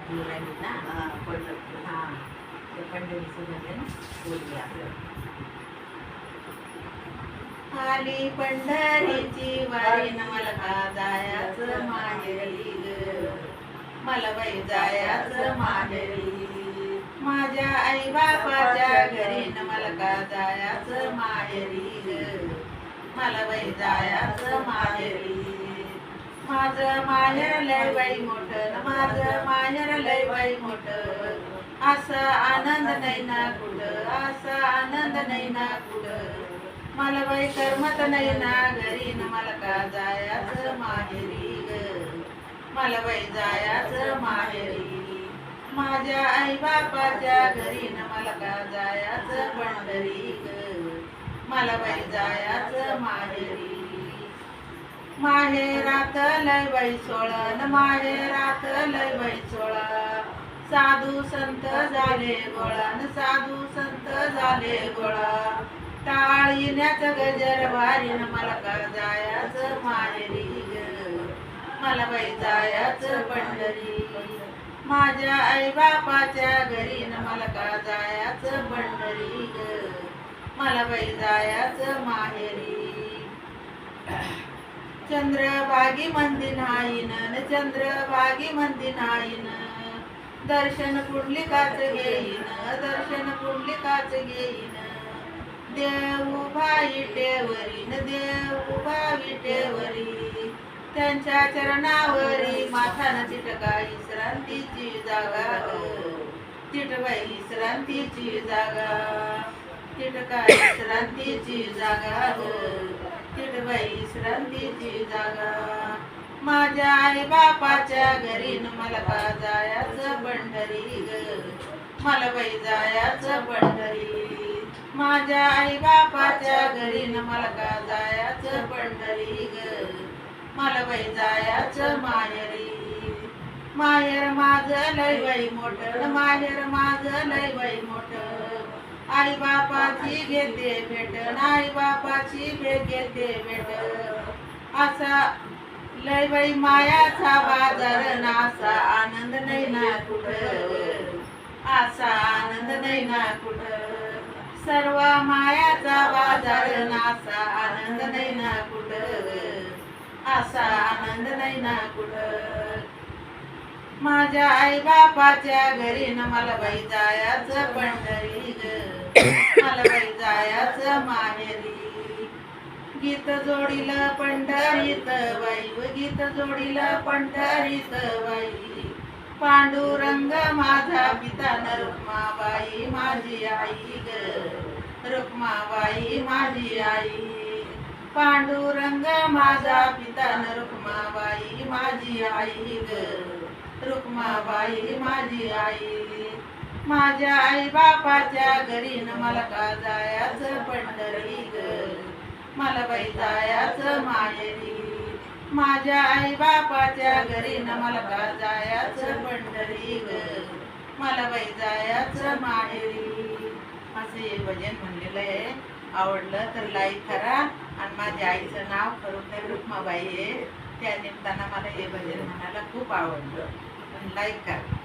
राहिली ना. पंढरपूर. हा, ते पंढरीचं भजन बोलली आपलं. आली पंढरीची वारी न मला का जायाचं माहेरी ग, मला बाई जायाचं माहेरी. माझ्या आई बापाच्या घरी न मला का जायाचं माहेरी ग, मला बाई जायाचं माहेरी. माझं माहेर लय बाई मोठं न माझं माहेर लय बाई मोठं, असा आनंद नाही ना कुठं, असा आनंद नाही ना कुठं. मला बाई करमत नाही ना घरी न मला का जायाचं माहेरी ग, मला बाई जायाचं माहेरी. माझ्या आई बापाच्या घरी न मला का जायाचं पंढरी ग, मला बाई जायाचं माहेरी. माहेरात लय बाई सोळा न माहेरात लय बाई सोळा, साधू संत झाले गोळा न साधू संत झाले गोळा. टाळीण्याचं गजर वारी न मला का जायाचं माहेरी ग, मला बाई जायाचं पंढरी. माझ्या आई बापाच्या घरी न मला का जायाचं पंढरी ग, मला बाई जायाचं माहेरी. चंद्रभागी मंदी नाहीन न चंद्रभागी मंदी नाहीन, दर्शन पुंडलिकाच घेईन दर्शन पुंडलिकाच घेईन. देव उभा विटेवरी न देव उभा विटेवरी, त्यांच्या चरणावरी माथा न तिटका विश्रांतीची जागा ग, तिटबाई विश्रांतीची जागा, तिटका विश्रांतीची जागा ग, तिटबाई विश्रांतीची जागा. माझ्या आई बापाच्या घरी न मला का जायाचं पंढरी ग, मला बाई जायाचं पंढरी. माझ्या आई बापाच्या घरी न मला का जायाचं पंढरी ग, मला बाई जायाचं माहेरी. माहेर माझं लय बाई मोठं माहेर माझं लय बाई मोठं, आई बापाची घेते भेट आई बापाची घेते भेट. असा लय बाई मायाचा बाजार ना असा आनंद नाही ना कुठं, असा आनंद नाही ना कुठं. सर्व मायाचा बाजार ना असा आनंद नाही ना कुठं, असा आनंद नाही ना कुठं. माझ्या आई बापाच्या घरी न मला बाई जायाचं पंढरी ग, मला बाई जायाचं माहेरी. गीत जोडीलं पंढरीत बाई व गीत जोडीलं पंढरीत बाई, पांडुरंग माझा पिता न रुक्माबाई माझी आई ग, रुक्माबाई माझी आई. पांडुरंग माझा पिता न रुक्माबाई माझी आई ग, रुक्माबाई माझी आई. माझ्या आई बापाच्या घरी न मला का जायाचं पंढरी ग, मला बाई जायाचं माहेरी. माझ्या आई बापाच्या घरी न मला का जायाचं पंढरी ग, मला बाई जायाचं माहेरी. असे भजन म्हणलेलं आहे. आवडलं तर लाईक करा. आणि माझ्या आईचं नाव खरं तर रुक्माबाई आहे, त्या निमित्तानं मला हे भजन म्हणायला खूप आवडलं. पण लाईक करा.